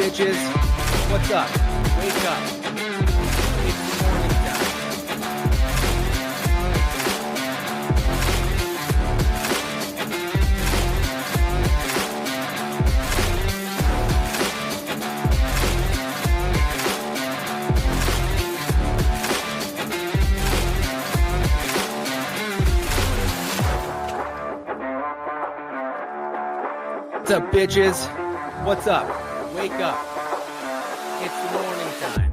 bitches? What's up? Wake up. It's morning time. What's up, bitches? What's up? Wake up. It's morning time.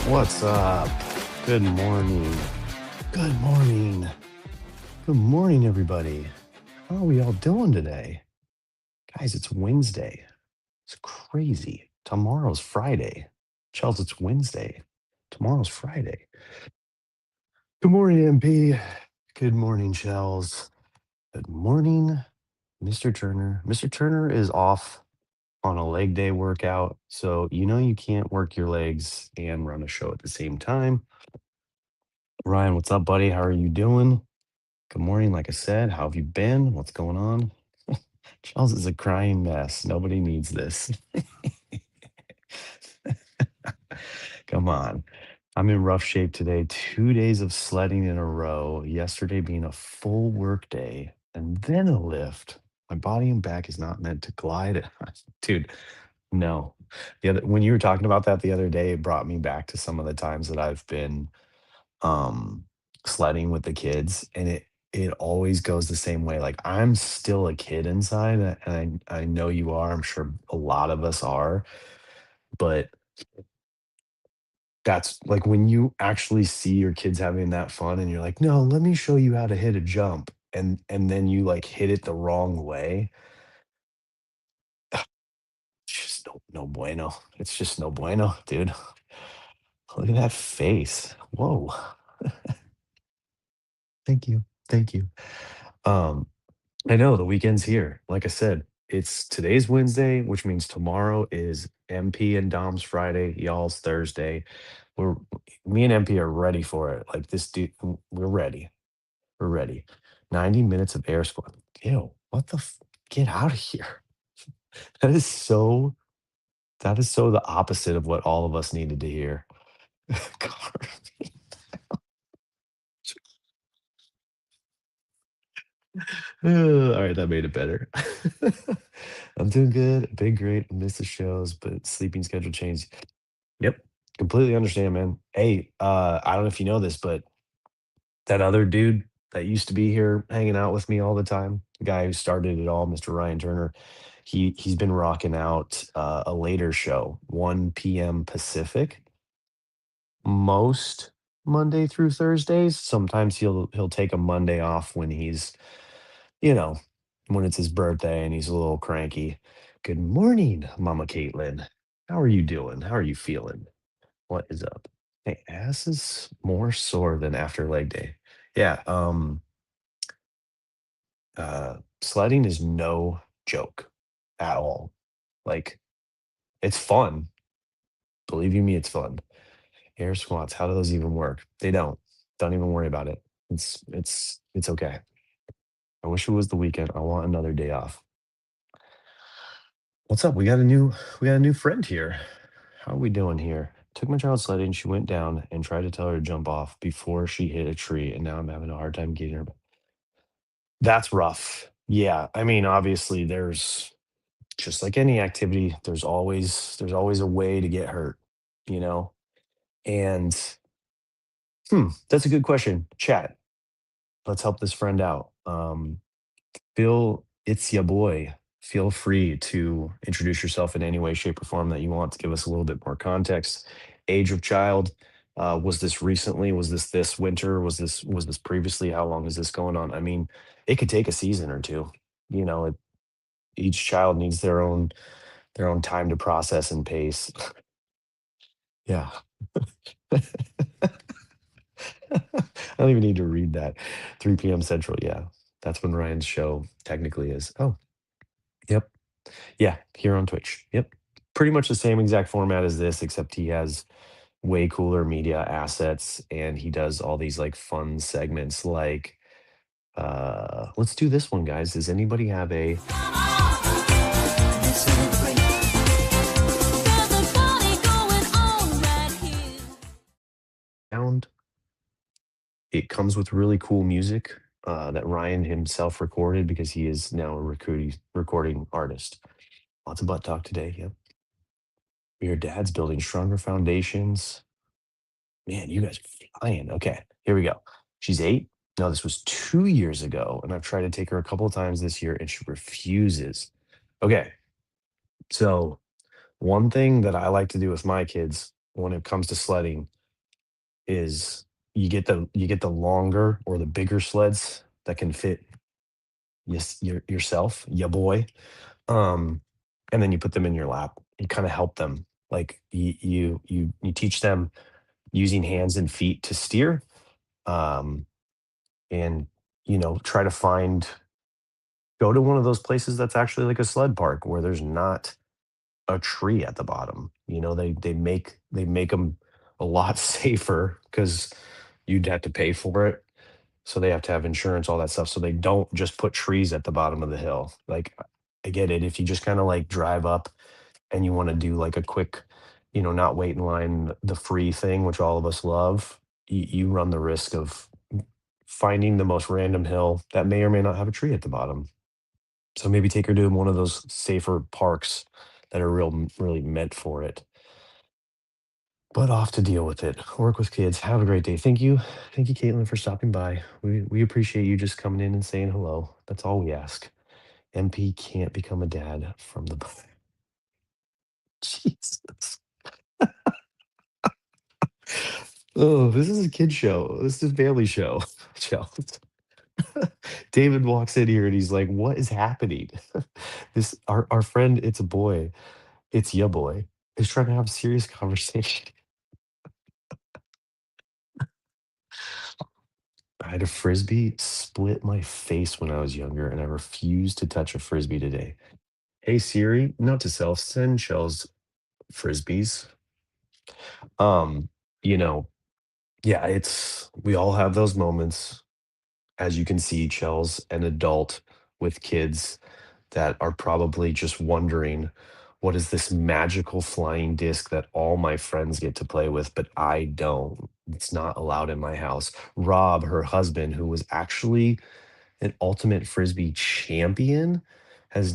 What's up? Good morning. Good morning. Good morning, everybody. How are we all doing today? Guys, it's Wednesday. It's crazy. Tomorrow's Friday. Charles, it's Wednesday. Tomorrow's Friday. Good morning, MP. Good morning, Charles. Good morning, Mr. Turner. Mr. Turner is off on a leg day workout. So, you can't work your legs and run a show at the same time. Ryan, what's up, buddy? How are you doing? Good morning. Like I said, how have you been? What's going on? Charles is a crying mess. Nobody needs this. Come on. I'm in rough shape today. 2 days of sledding in a row. Yesterday being a full work day and then a lift. My body and back is not meant to glide. Dude, no. When you were talking about that the other day, it brought me back to some of the times that I've been um sledding with the kids, and it always goes the same way. Like, I'm still a kid inside, and I know you are. I'm sure a lot of us are, but that's like when you actually see your kids having that fun and you're like, no, let me show you how to hit a jump, and then you like hit it the wrong way. It's just no bueno. It's just no bueno, dude. Look at that face. Whoa. Thank you. Thank you. um I know the weekend's here. Like I said, today's Wednesday, which means tomorrow is MP and Dom's Friday, y'all's Thursday. We're Me and MP are ready for it. Like, this dude, we're ready. We're ready. 90 minutes of air squat. Ew, what the get out of here. That is so the opposite of what all of us needed to hear. Carving. All right, that made it better. I'm doing good. Been great. I missed the shows, but sleeping schedule changed. Yep. Completely understand, man. Hey, I don't know if you know this, but that other dude that used to be here hanging out with me all the time, the guy who started it all, Mr. Ryan Turner, he's been rocking out a later show, 1 p.m. Pacific, most Monday through Thursdays. Sometimes he'll take a Monday off when you know, when it's his birthday and he's a little cranky. Good morning, Mama Caitlin. How are you doing? How are you feeling? What is up? My ass is more sore than after leg day. Yeah, sledding is no joke at all. Like, it's fun. Believe you me, it's fun. Air squats, how do those even work? They don't. Don't even worry about it. It's okay. I wish it was the weekend. I want another day off. What's up? We got a new friend here. How are we doing here? Took my child sledding. She went down and tried to tell her to jump off before she hit a tree, and now I'm having a hard time getting her. That's rough. Yeah, I mean, obviously, there's just like any activity, there's always a way to get hurt, you know. And that's a good question. Chat. Let's help this friend out. Phil, it's ya boy. Feel free to introduce yourself in any way, shape, or form that you want to give us a little bit more context. Age of child, Was this recently? Was this winter? Was this previously? How long is this going on? I mean, it could take a season or two. You know, each child needs their own time to process and pace. Yeah. I don't even need to read that. 3 p.m. Central. Yeah. That's when Ryan's show technically is. Oh, yep. Yeah. Here on Twitch. Yep. Pretty much the same exact format as this, except he has way cooler media assets and he does all these like fun segments like let's do this one, guys. Does anybody have a sound? It comes with really cool music that Ryan himself recorded because he is now a recording artist. Lots of butt talk today. Yep. Your dad's building stronger foundations. Man, you guys are flying. Okay, here we go. She's 8. No, this was 2 years ago, and I've tried to take her a couple of times this year, and she refuses. Okay, so one thing that I like to do with my kids when it comes to sledding is you get the longer or the bigger sleds that can fit yourself, ya boy. Um, and then you put them in your lap. You kind of help them. Like you teach them using hands and feet to steer. Um, and try to go to one of those places that's actually like a sled park where there's not a tree at the bottom. They make them a lot safer because you'd have to pay for it. So they have to have insurance, all that stuff. So they don't just put trees at the bottom of the hill. Like I get it. If you just kind of like drive up and you want to do like a quick, not wait in line, the free thing, which all of us love, you run the risk of finding the most random hill that may or may not have a tree at the bottom. So maybe take her to one of those safer parks that are really meant for it. But off to deal with it. Work with kids. Have a great day. Thank you, Caitlin, for stopping by. We appreciate you just coming in and saying hello. That's all we ask. MP can't become a dad from the. Jesus. Oh, this is a kid show. This is a family show. Chels. David walks in here and he's like, "What is happening?" This our friend, it's a boy. It's ya boy. Is trying to have a serious conversation. I had a frisbee split my face when I was younger, and I refuse to touch a frisbee today. Hey Siri, note to self, send shells frisbees. Um, you know, yeah, it's we all have those moments. As you can see, Chels, an adult with kids that are probably just wondering, what is this magical flying disc that all my friends get to play with, but I don't? It's not allowed in my house. Rob, her husband, who was actually an ultimate frisbee champion, has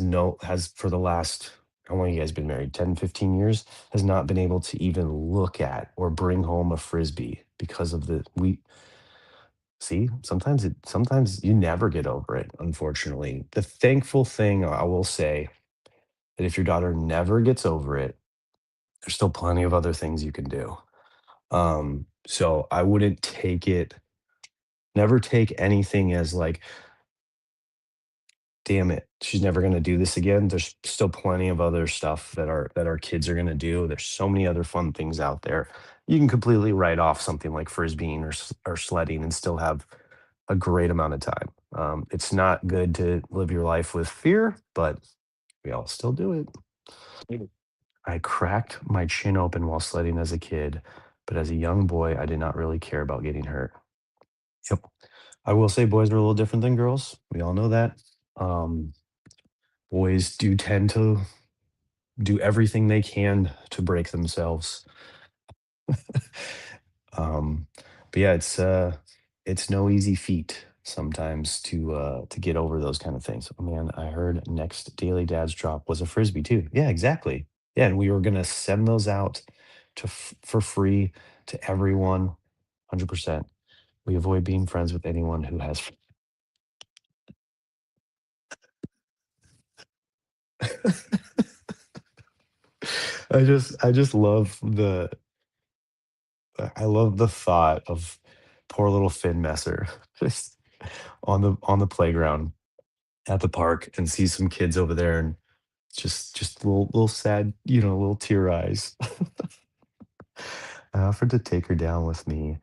for the last, how long you guys been married? 10, 15 years, has not been able to even look at or bring home a frisbee because of the we see, sometimes you never get over it, unfortunately. The thankful thing I will say that if your daughter never gets over it, there's still plenty of other things you can do. So I wouldn't never take anything as like, damn it, she's never going to do this again. There's still plenty of other stuff that our kids are going to do. There's so many other fun things out there. You can completely write off something like frisbeeing or sledding and still have a great amount of time. It's not good to live your life with fear, but we all still do it. I cracked my chin open while sledding as a kid, but as a young boy, I did not really care about getting hurt. Yep. I will say boys are a little different than girls. We all know that. Um, Boys do tend to do everything they can to break themselves. um, but yeah, it's no easy feat sometimes to get over those kind of things. Oh man, I heard next Daily Dad's drop was a frisbee too. Yeah, exactly. Yeah, and we were gonna send those out for free to everyone. 100%. We avoid being friends with anyone who has. I just love I love the thought of poor little Finn Messer just on the playground at the park and see some kids over there and just little sad, little tear eyes. I offered to take her down with me.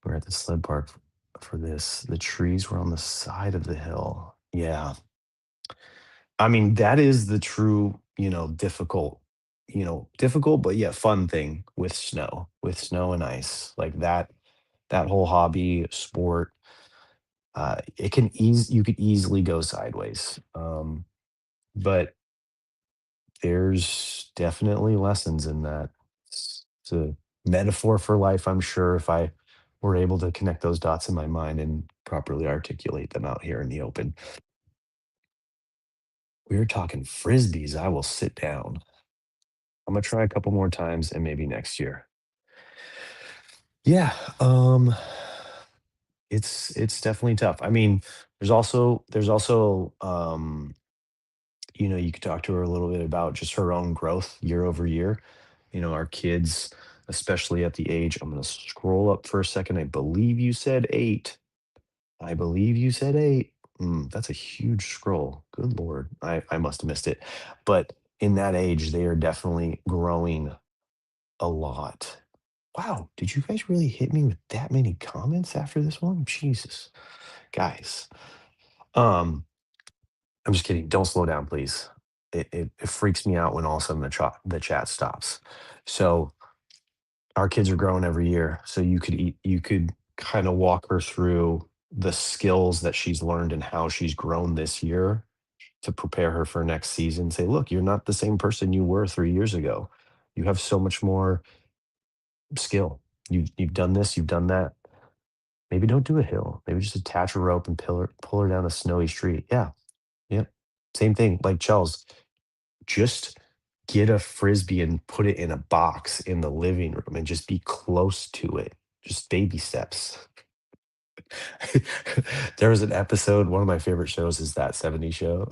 We are at the sled park for this. The trees were on the side of the hill. Yeah. I mean, that is the true, difficult but yet fun thing with snow and ice. Like that whole hobby sport, you could easily go sideways. But there's definitely lessons in that. It's a metaphor for life, I'm sure, if I were able to connect those dots in my mind and properly articulate them out here in the open. We were talking frisbees. I will sit down. I'm gonna try a couple more times and maybe next year. Yeah, it's definitely tough. I mean, there's also you could talk to her a little bit about just her own growth year over year. Our kids, especially at the age, I'm going to scroll up for a second. I believe you said 8. I believe you said 8. That's a huge scroll. Good Lord. I must have missed it. But in that age, they are definitely growing a lot. Wow. Did you guys really hit me with that many comments after this one? Jesus. Guys. Um, I'm just kidding. Don't slow down, please. It freaks me out when all of a sudden the chat stops. So our kids are growing every year. So you could kind of walk her through the skills that she's learned and how she's grown this year to prepare her for next season. Say, look, you're not the same person you were 3 years ago. You have so much more skill. You've done this, you've done that. Maybe don't do a hill. Maybe just attach a rope and pull her down a snowy street. Yeah. Yep. Same thing. Like Charles, just get a frisbee and put it in a box in the living room and just be close to it. Just baby steps. There was an episode, one of my favorite shows is That 70s Show.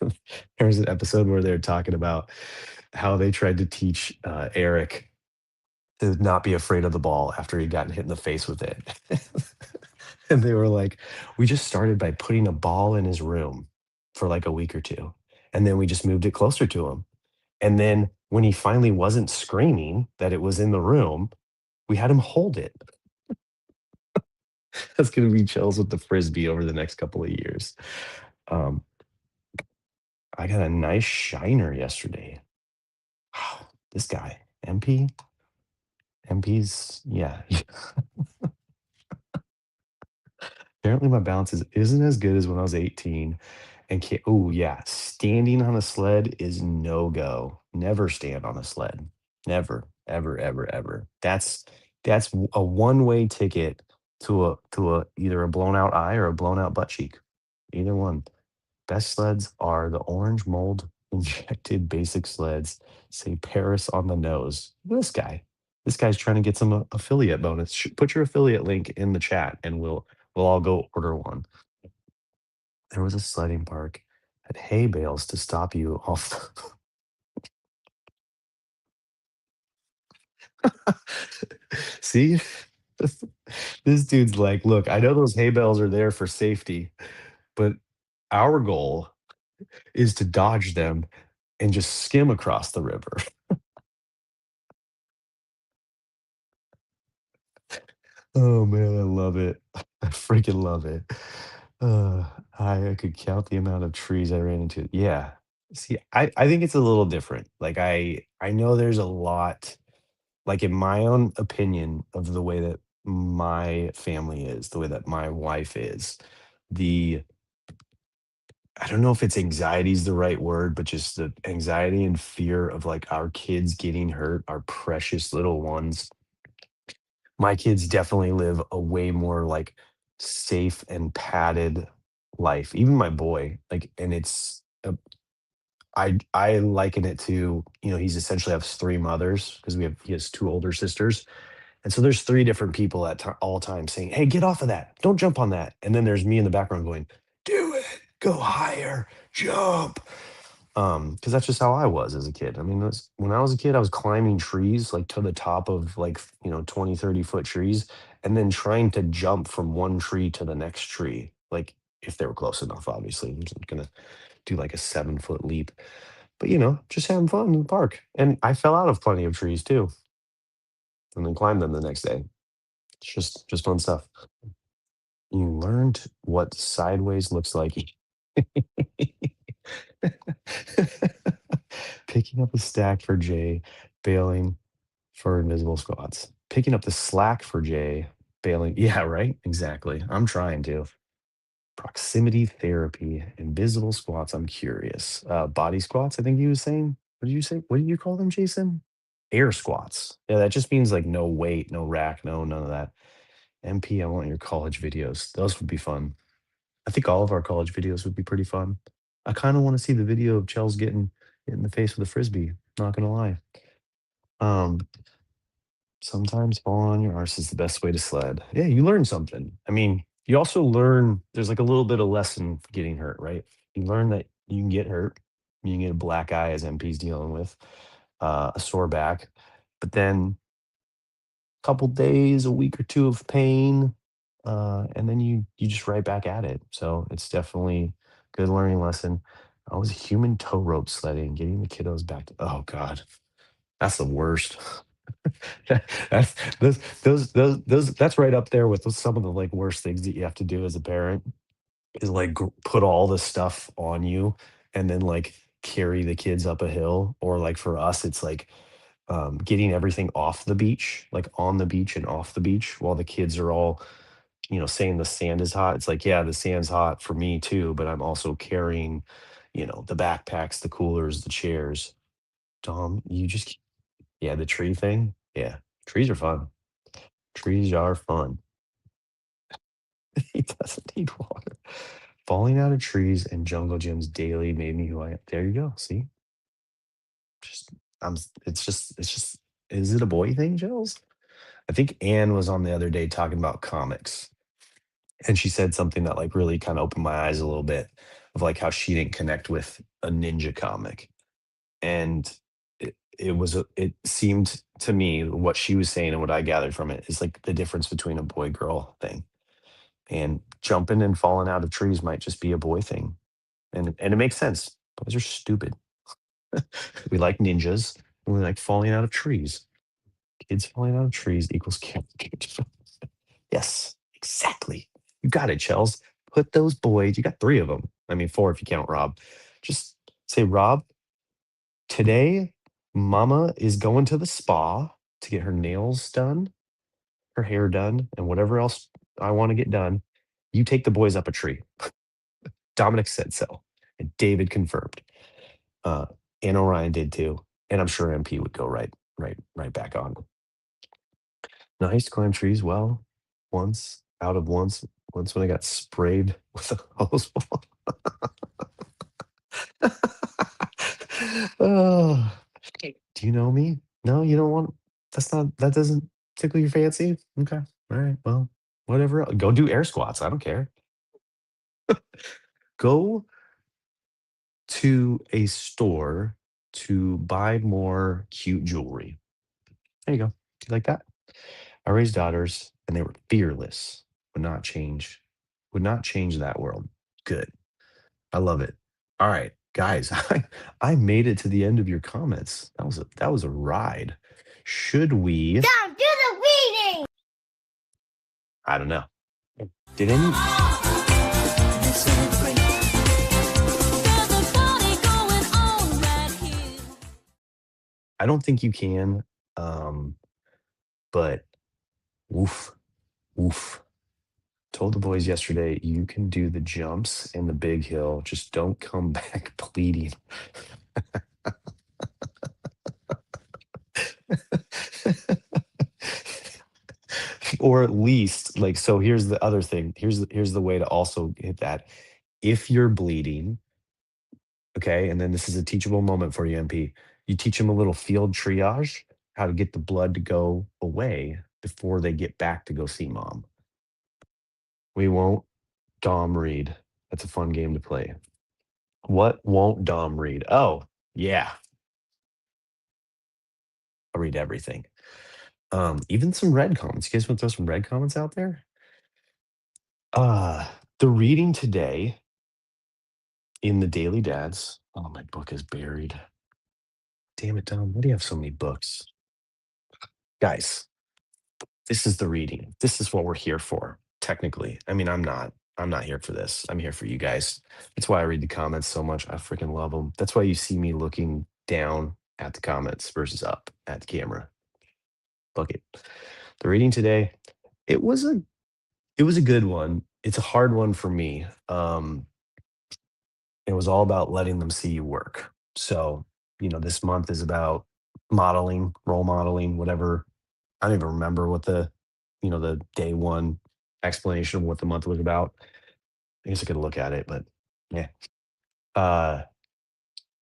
There was an episode where they're talking about how they tried to teach Eric to not be afraid of the ball after he'd gotten hit in the face with it. And they were like, we just started by putting a ball in his room for like a week or two. And then we just moved it closer to him. And then when he finally wasn't screaming that it was in the room, we had him hold it. That's going to be chills with the frisbee over the next couple of years. Um, I got a nice shiner yesterday. Wow, this guy, MP, MP's, yeah. Apparently, my balance isn't as good as when I was 18. And oh yeah, standing on a sled is no go. Never stand on a sled. Never, ever, ever, ever. That's a one way ticket to a either a blown out eye or a blown out butt cheek. Either one. Best sleds are the orange mold injected basic sleds. Say Paris on the nose. This guy's trying to get some affiliate bonus. Put your affiliate link in the chat, and we'll all go order one. There was a sledding park had hay bales to stop you off. See, this dude's like, look, I know those hay bales are there for safety, but our goal is to dodge them and just skim across the river. Oh man, I love it. I freaking love it. Uh, I could count the amount of trees I ran into. Yeah. See, I think it's a little different. Like I know there's a lot, like in my own opinion of the way that my family is, the way that my wife is, the I don't know if it's anxiety is the right word, but just the anxiety and fear of like our kids getting hurt, our precious little ones. My kids definitely live a way more like safe and padded life. Even my boy, like, and I liken it to, he's essentially has three mothers because he has two older sisters. And so there's three different people at all times saying, "Hey, get off of that. Don't jump on that." And then there's me in the background going, "Do it. Go higher. Jump." Because that's just how I was as a kid. I mean, when I was a kid, I was climbing trees like to the top of like 20, 30 foot trees, and then trying to jump from one tree to the next tree, like if they were close enough. Obviously, I'm just gonna do like a 7 foot leap, but just having fun in the park. And I fell out of plenty of trees too, and then climbed them the next day. It's just fun stuff. You learned what sideways looks like. Picking up a stack for Jay, bailing for invisible squats. Picking up the slack for Jay, bailing. Yeah, right. Exactly. I'm trying to. Proximity therapy, invisible squats. I'm curious. Body squats. I think he was saying. What did you say? What did you call them, Jason? Air squats. Yeah, that just means like no weight, no rack, no none of that. MP, I want your college videos. Those would be fun. I think all of our college videos would be pretty fun. I kind of want to see the video of Chels getting hit in the face with a frisbee. Not gonna lie. Um, Sometimes falling on your arse is the best way to sled. Yeah, you learn something. I mean, you also learn there's like a little bit of lesson for getting hurt, right? You learn that you can get hurt. You can get a black eye as MP's dealing with, a sore back, but then couple days, a week or two of pain, and then you just right back at it. So it's definitely a good learning lesson. I was human tow rope sledding, getting the kiddos back to. Oh God, that's the worst. that's those that's right up there with some of the like worst things that you have to do as a parent is like put all the stuff on you and then like carry the kids up a hill, or like for us it's like getting everything off the beach, like on the beach and off the beach, while the kids are all, saying the sand is hot. It's like, yeah, the sand's hot for me too, but I'm also carrying, the backpacks, the coolers, the chairs. Dom, yeah, the tree thing. Yeah, trees are fun. Trees are fun. He doesn't need water. Falling out of trees and jungle gyms daily made me who I am. There you go. See, just it's just. Is it a boy thing, Gills? I think Anne was on the other day talking about comics, and she said something that like really kind of opened my eyes a little bit of like how she didn't connect with a ninja comic. And it seemed to me what she was saying and what I gathered from it is like the difference between a boy girl thing, and jumping and falling out of trees might just be a boy thing. And it makes sense. Boys are stupid. We like ninjas and we like falling out of trees. Kids falling out of trees equals character. Yes, exactly. You got it, Chels. Put those boys, you got three of them. I mean, four if you count Rob. Just say, Rob, today mama is going to the spa to get her nails done, her hair done, and whatever else I want to get done. You take the boys up a tree. Dominic said so. And David confirmed. Uh, and Orion did too. And I'm sure MP would go right back on. No, I used to climb trees. Well, once when I got sprayed with a hose ball. Oh, do you know me? No, you don't want. That doesn't tickle your fancy. Okay, all right. Well, whatever. Go do air squats. I don't care. Go to a store to buy more cute jewelry. There you go. Do you like that? I raised daughters and they were fearless. Would not change that world. Good. I love it. All right, guys, I made it to the end of your comments. That was a ride. Should we? Down, do the reading. I don't know. Did any? I don't think you can. But woof, woof. Told the boys yesterday you can do the jumps in the big hill. Just don't come back bleeding. Or at least like, so here's the other thing. Here's the way to also hit that. If you're bleeding, okay, and then this is a teachable moment for you, MP. You teach them a little field triage, how to get the blood to go away before they get back to go see mom. We won't Dom read. That's a fun game to play. What won't Dom read? Oh, yeah, I'll read everything. Even some red comments. You guys want to throw some red comments out there? Uh, the reading today in the Daily Dads. Oh, my book is buried. Damn it, Dom. Why do you have so many books? Guys, this is the reading. This is what we're here for, technically. I mean, I'm not here for this. I'm here for you guys. That's why I read the comments so much. I freaking love them. That's why you see me looking down at the comments versus up at the camera. Book it. The reading today, it was a it was a good one. It's a hard one for me. It was all about letting them see you work. So, this month is about modeling, role modeling, whatever. I don't even remember what the day one explanation of what the month was about. I guess I could look at it, but yeah. Uh,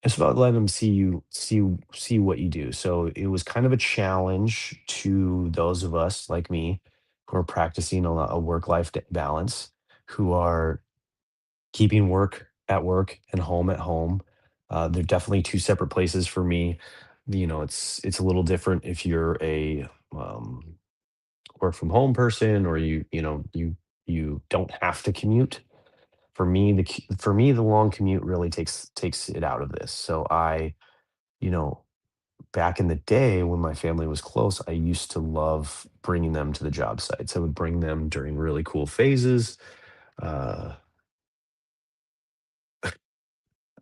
it's about letting them see what you do. So it was kind of a challenge to those of us like me who are practicing a lot of work-life balance, who are keeping work at work and home at home. They're definitely two separate places for me. It's a little different if you're a work from home person, or you don't have to commute. For me, the long commute really takes it out of this. So you know, back in the day when my family was close, I used to love bringing them to the job sites. I would bring them during really cool phases. Uh,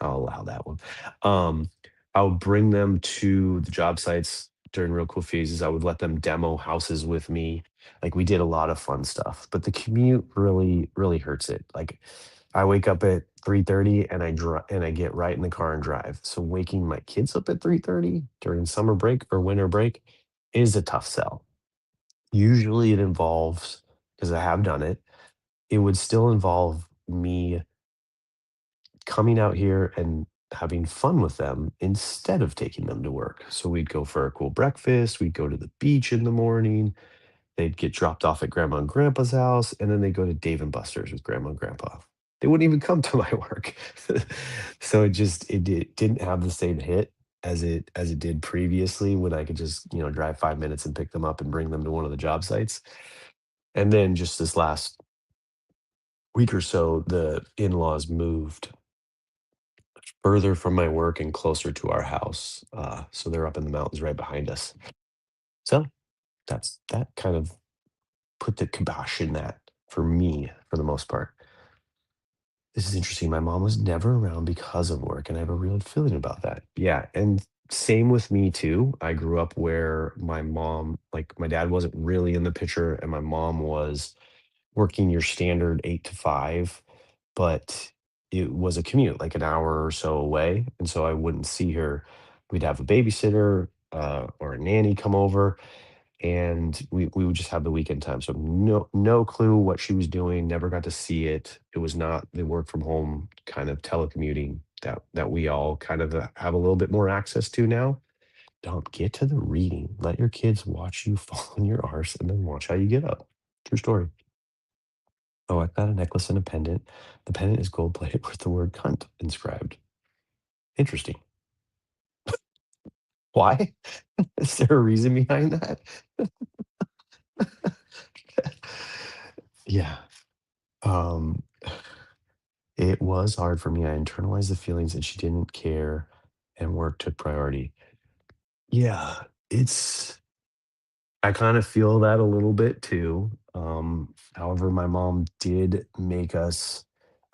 I'll allow that one. Um, I would bring them to the job sites during real cool phases. I would let them demo houses with me. Like, we did a lot of fun stuff, but the commute really, really hurts it. Like, I wake up at 3:30 and I get right in the car and drive. So waking my kids up at 3:30 during summer break or winter break is a tough sell. Usually it involves, because I have done it, it would still involve me coming out here and having fun with them instead of taking them to work. So we'd go for a cool breakfast, we'd go to the beach in the morning, they'd get dropped off at grandma and grandpa's house, and then they go to Dave and Buster's with grandma and grandpa. They wouldn't even come to my work. So it didn't have the same hit as it did previously, when I could just, drive 5 minutes and pick them up and bring them to one of the job sites. And then just this last week or so, the in-laws moved further from my work and closer to our house. So they're up in the mountains right behind us. So that kind of put the kibosh in that for me for the most part. This is interesting. My mom was never around because of work, and I have a real feeling about that. Yeah, and same with me too. I grew up where my dad wasn't really in the picture, and my mom was working your standard 8 to 5, but it was a commute, like an hour or so away, and so I wouldn't see her. We'd have a babysitter, or a nanny come over, and we would just have the weekend time. So no clue what she was doing, never got to see it. It was not the work from home kind of telecommuting that we all kind of, have a little bit more access to now. Don't get to the reading. Let your kids watch you fall on your arse and then watch how you get up. True story. Oh, I've got a necklace and a pendant. The pendant is gold plated with the word cunt inscribed. Interesting. Why? Is there a reason behind that? Yeah. Um, it was hard for me. I internalized the feelings that she didn't care and work took priority. Yeah, I kind of feel that a little bit too. However, my mom did make us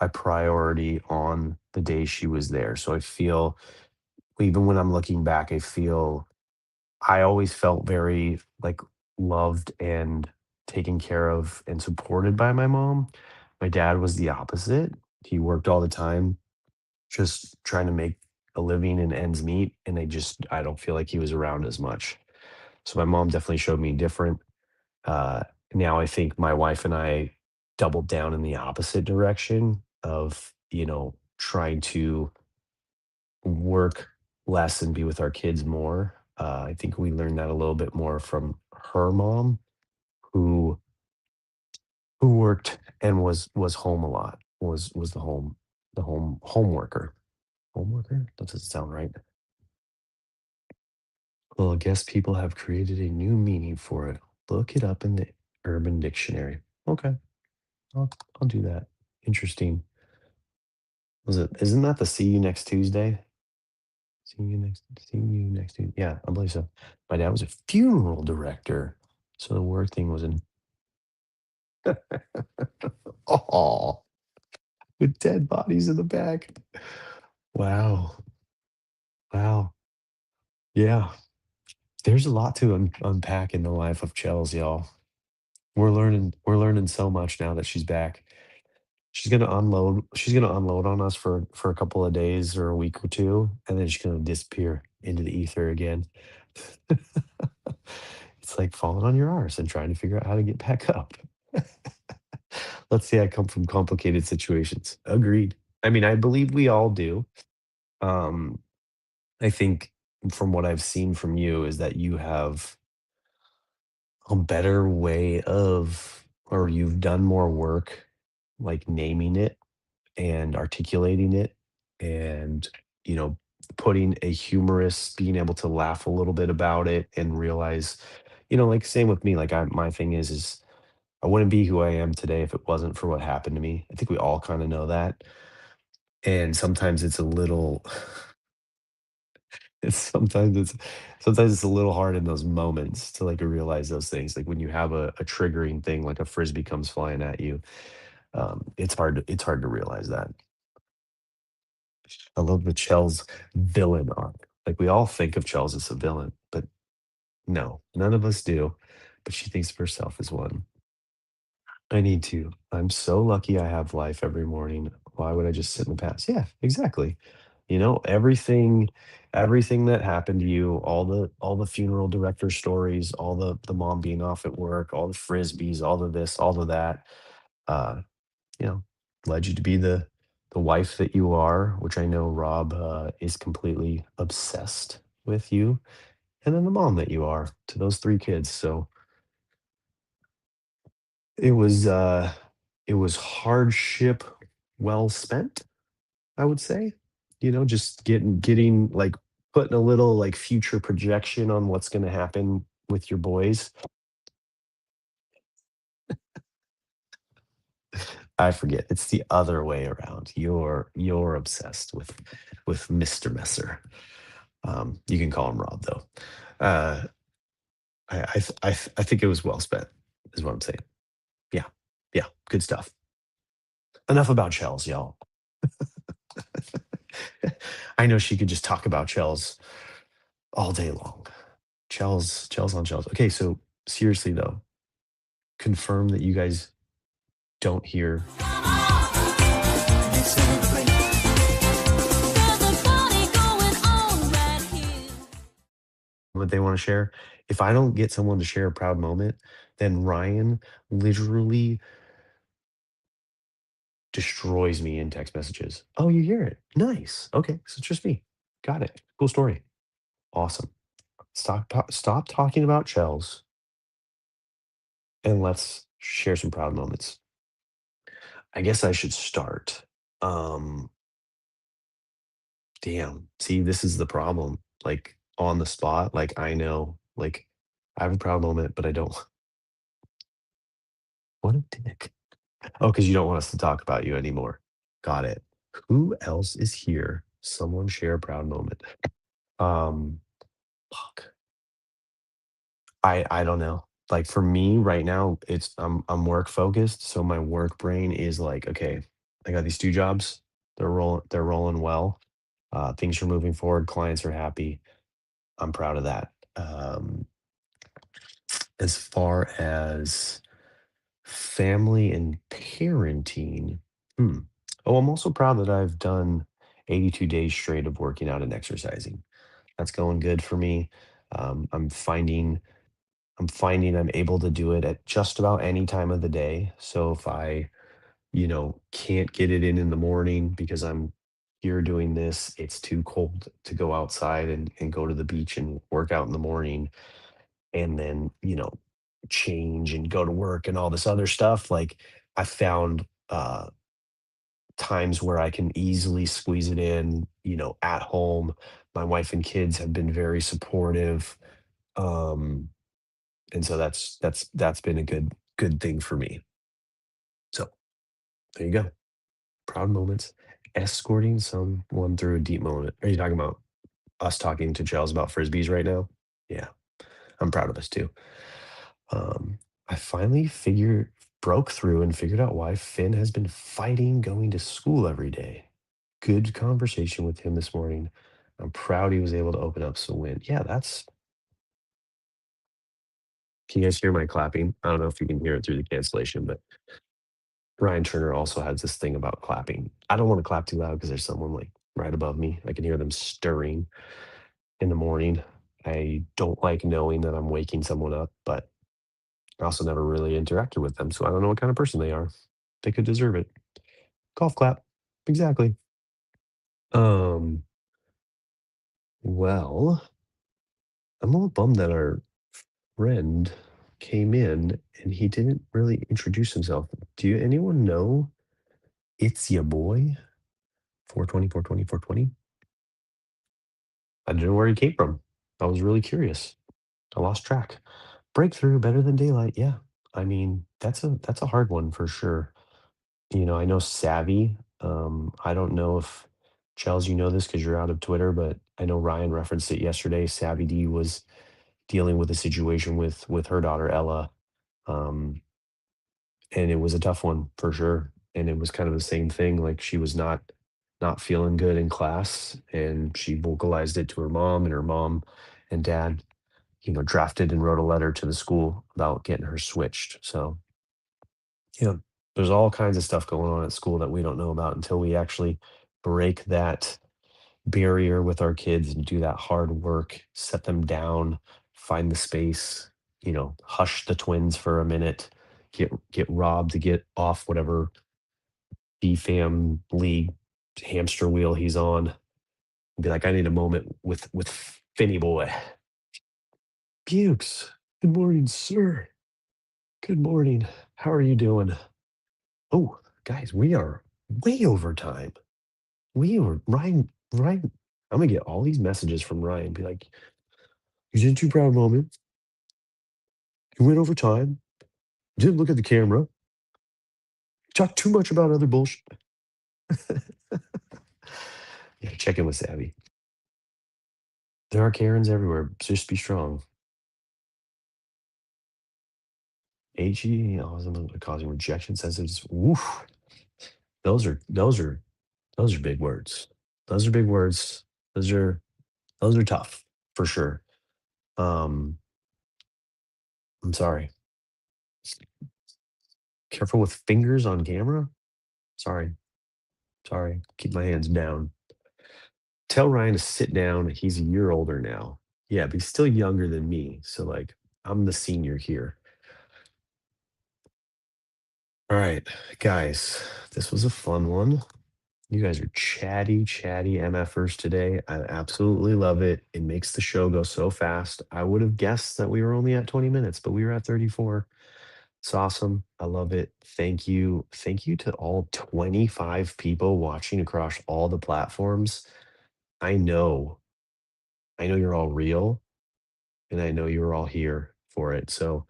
a priority on the day she was there. So I feel, even when I'm looking back, I always felt very, like, loved and taken care of and supported by my mom. My dad was the opposite. He worked all the time, just trying to make a living and ends meet, and I don't feel like he was around as much. So my mom definitely showed me different. Uh, Now I think my wife and I doubled down in the opposite direction of, trying to work less and be with our kids more. I think we learned that a little bit more from her mom, who worked and was home a lot, was the home worker. Homeworker? That doesn't sound right. Well, I guess people have created a new meaning for it. Look it up in the Urban Dictionary. Okay, I'll, I'll do that. Interesting. Was it? Isn't that the see you next Tuesday? See you next Tuesday. Yeah, I believe so. My dad was a funeral director, so the word thing was in. Oh, with dead bodies in the back. Wow, wow. Yeah, there's a lot to unpack in the life of Chels, y'all. We're learning so much now that she's back. She's gonna unload on us for a couple of days or a week or two, and then she's gonna disappear into the ether again. It's like falling on your arse and trying to figure out how to get back up. Let's say I come from complicated situations. Agreed. I mean, I believe we all do. Um, I think from what I've seen from you is that you have a better way of, or you've done more work like naming it and articulating it and, you know, putting a humorous, being able to laugh a little bit about it and realize, like same with me. Like my thing is I wouldn't be who I am today if it wasn't for what happened to me. I think we all kind of know that. And sometimes it's a little it's sometimes it's a little hard in those moments to like realize those things. Like when you have a triggering thing like a frisbee comes flying at you, it's hard to realize that. I love the Chell's villain arc. Like we all think of Chell's as a villain, but no, none of us do. But she thinks of herself as one. I need to. I'm so lucky I have life every morning. Why would I just sit in the past? Yeah, exactly. Everything that happened to you, all the funeral director stories, all the mom being off at work, all the frisbees, all of this, all of that, uh, you know, led you to be the wife that you are, which I know Rob is completely obsessed with you, and then the mom that you are to those three kids. So it was uh, it was hardship well spent, I would say. Just getting like putting a little like future projection on what's going to happen with your boys. I forget. It's the other way around. You're obsessed with Mr. Messer. You can call him Rob though. Uh, I think it was well spent, is what I'm saying. Yeah, yeah, good stuff. Enough about shells, y'all. I know she could just talk about shells all day long. Shells on shells. Okay, so seriously though, confirm that you guys don't hear what they want to share. If I don't get someone to share a proud moment, then Ryan literally destroys me in text messages. Oh, you hear it. Nice. Okay, so it's just me. Got it. Cool story. Awesome. Stop talking about shells and let's share some proud moments. I guess I should start. Um, Damn. See, this is the problem. Like on the spot, like I know, like I have a proud moment, but I don't. What a dick. Oh, because you don't want us to talk about you anymore. Got it. Who else is here? Someone share a proud moment. Um, Fuck. I don't know. Like for me right now, I'm work focused, so my work brain is like, okay, I got these two jobs. They're rolling well. Things are moving forward. Clients are happy. I'm proud of that. As far as family and parenting, hmm. Oh, I'm also proud that I've done 82 days straight of working out and exercising. That's going good for me. Um, I'm finding I'm finding I'm able to do it at just about any time of the day. So if I, can't get it in the morning because I'm here doing this, it's too cold to go outside and go to the beach and work out in the morning and then, change and go to work and all this other stuff. Like I found times where I can easily squeeze it in, at home. My wife and kids have been very supportive. Um, and so that's been a good thing for me. So there you go. Proud moments. Escorting someone through a deep moment. Are you talking about us talking to Gels about frisbees right now? Yeah, I'm proud of us too. Um, I finally figured broke through and figured out why Finn has been fighting going to school every day. Good conversation with him this morning. I'm proud he was able to open up some win. Yeah, that's can you guys hear my clapping? I don't know if you can hear it through the cancellation, but Ryan Turner also has this thing about clapping. I don't want to clap too loud because there's someone like right above me. I can hear them stirring in the morning. I don't like knowing that I'm waking someone up, but I also never really interacted with them, so I don't know what kind of person they are. They could deserve it. Golf clap. Exactly. Um, well, I'm a little bummed that our friend came in and he didn't really introduce himself. Do you anyone know it's your boy? 420, 420, 420. I didn't know where he came from. I was really curious. I lost track. Breakthrough better than daylight. Yeah. I mean, that's a hard one for sure. I know Savvy. I don't know if Chels, you know this because you're out of Twitter, but I know Ryan referenced it yesterday. Savvy D was dealing with a situation with her daughter Ella, um, and it was a tough one for sure. And it was kind of the same thing. Like she was not feeling good in class, and she vocalized it to her mom, and her mom and dad, drafted and wrote a letter to the school about getting her switched. So there's all kinds of stuff going on at school that we don't know about until we actually break that barrier with our kids and do that hard work, set them down, find the space, hush the twins for a minute, get Rob to get off whatever DFAM league hamster wheel he's on, and be like, I need a moment with Finny boy. Bukes. Good morning, sir. Good morning. How are you doing? Oh, guys, we are way over time. We were Ryan. I'm gonna get all these messages from Ryan. Be like, you didn't too proud moment. You went over time. Didn't look at the camera. Talk too much about other bullshit. Yeah, check in with Savvy. There are Karens everywhere. Just be strong. HE causing rejection sensitive. Woof. Those are those are those are big words. Those are big words. Those are those are tough for sure. Um, I'm sorry. Careful with fingers on camera. Sorry. Sorry. Keep my hands down. Tell Ryan to sit down. He's a year older now. Yeah, but he's still younger than me. So like I'm the senior here. All right, guys. This was a fun one. You guys are chatty MFers today. I absolutely love it. It makes the show go so fast. I would have guessed that we were only at 20 minutes, but we were at 34. It's awesome. I love it. Thank you. Thank you to all 25 people watching across all the platforms. I know, I know you're all real and I know you're all here for it. So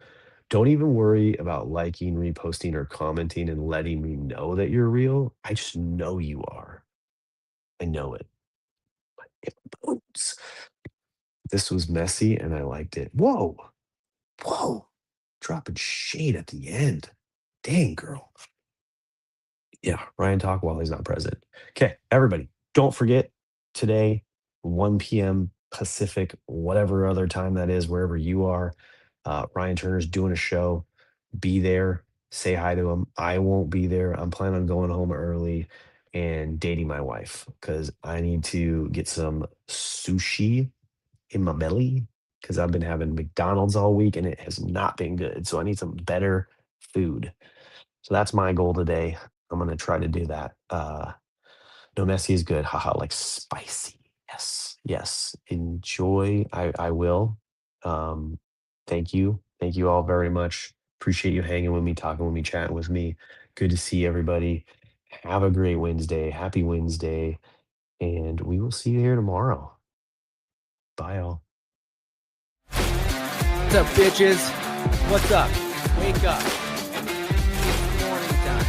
don't even worry about liking, reposting, or commenting and letting me know that you're real. I just know you are. I know it. It boats. This was messy and I liked it. Whoa. Whoa. Dropping shade at the end. Dang, girl. Yeah, Ryan talk while he's not present. Okay, everybody, don't forget today, 1 p.m. Pacific, whatever other time that is, wherever you are. Ryan Turner's doing a show. Be there, say hi to him. I won't be there. I'm planning on going home early and dating my wife because I need to get some sushi in my belly because I've been having McDonald's all week and it has not been good. So I need some better food. So that's my goal today. I'm gonna try to do that. No messy is good. Haha, like spicy. Yes, yes. Enjoy. I will. Um, thank you. Thank you all very much. Appreciate you hanging with me, talking with me, chatting with me. Good to see everybody. Have a great Wednesday. Happy Wednesday. And we will see you here tomorrow. Bye, all. What's up, bitches? What's up? Wake up. It's morning time.